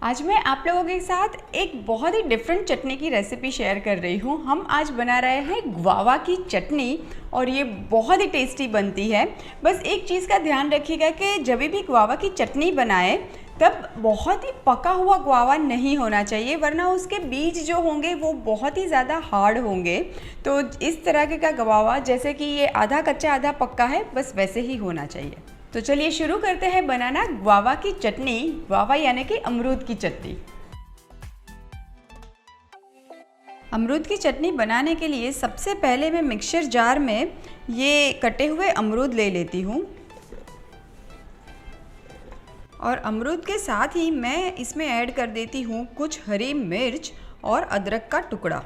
आज मैं आप लोगों के साथ एक बहुत ही डिफरेंट चटनी की रेसिपी शेयर कर रही हूँ। हम आज बना रहे हैं गुआवा की चटनी और ये बहुत ही टेस्टी बनती है। बस एक चीज़ का ध्यान रखिएगा कि जब भी गुआवा की चटनी बनाए तब बहुत ही पका हुआ गुआवा नहीं होना चाहिए, वरना उसके बीज जो होंगे वो बहुत ही ज़्यादा हार्ड होंगे। तो इस तरह का गुआवा जैसे कि ये आधा कच्चा आधा पक्का है, बस वैसे ही होना चाहिए। तो चलिए शुरू करते हैं बनाना गुआवा की चटनी। गुआवा यानी कि अमरूद की चटनी। अमरूद की चटनी बनाने के लिए सबसे पहले मैं मिक्सर जार में ये कटे हुए अमरूद ले लेती हूँ और अमरूद के साथ ही मैं इसमें ऐड कर देती हूँ कुछ हरी मिर्च और अदरक का टुकड़ा।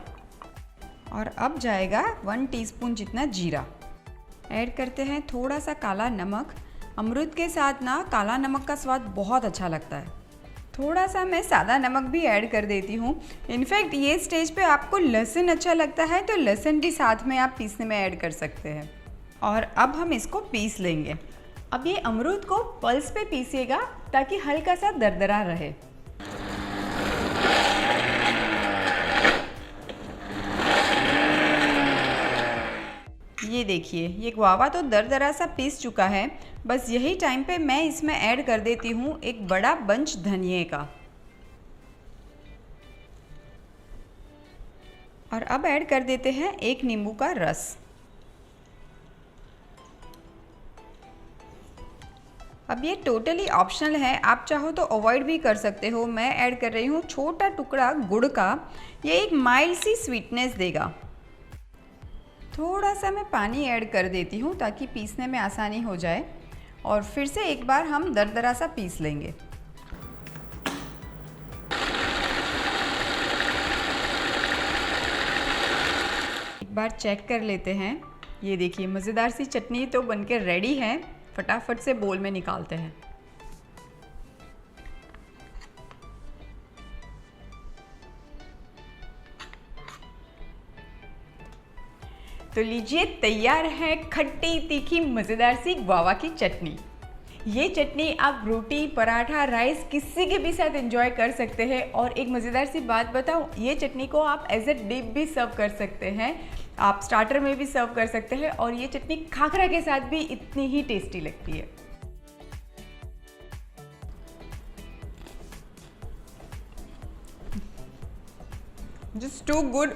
और अब जाएगा 1 टीस्पून जितना जीरा। ऐड करते हैं थोड़ा सा काला नमक। अमरूद के साथ ना काला नमक का स्वाद बहुत अच्छा लगता है। थोड़ा सा मैं सादा नमक भी ऐड कर देती हूँ। इनफैक्ट ये स्टेज पे आपको लहसुन अच्छा लगता है तो लहसुन भी साथ में आप पीसने में ऐड कर सकते हैं। और अब हम इसको पीस लेंगे। अब ये अमरूद को पल्स पे पीसिएगा ताकि हल्का सा दरदरा रहे। ये देखिए, ये गुआवा तो दरदरा सा पीस चुका है। बस यही टाइम पे मैं इसमें ऐड कर देती हूँ एक बड़ा बंच धनिये का। और अब ऐड कर देते हैं 1 नींबू का रस। अब ये टोटली ऑप्शनल है, आप चाहो तो अवॉइड भी कर सकते हो। मैं ऐड कर रही हूँ छोटा टुकड़ा गुड़ का। ये एक माइल्ड सी स्वीटनेस देगा। थोड़ा सा मैं पानी ऐड कर देती हूँ ताकि पीसने में आसानी हो जाए। और फिर से एक बार हम दरदरा सा पीस लेंगे। एक बार चेक कर लेते हैं। ये देखिए, मज़ेदार सी चटनी तो बनकर रेडी है। फटाफट से बोल में निकालते हैं। तो लीजिए, तैयार है खट्टी तीखी मज़ेदार सी गुआवा की चटनी। ये चटनी आप रोटी पराठा राइस किसी के भी साथ एंजॉय कर सकते हैं। और एक मज़ेदार सी बात बताऊं, ये चटनी को आप एज ए डिप भी सर्व कर सकते हैं। आप स्टार्टर में भी सर्व कर सकते हैं और ये चटनी खाखरा के साथ भी इतनी ही टेस्टी लगती है। Just too good.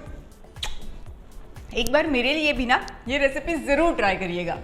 एक बार मेरे लिए भी ना ये रेसिपी ज़रूर ट्राई करिएगा।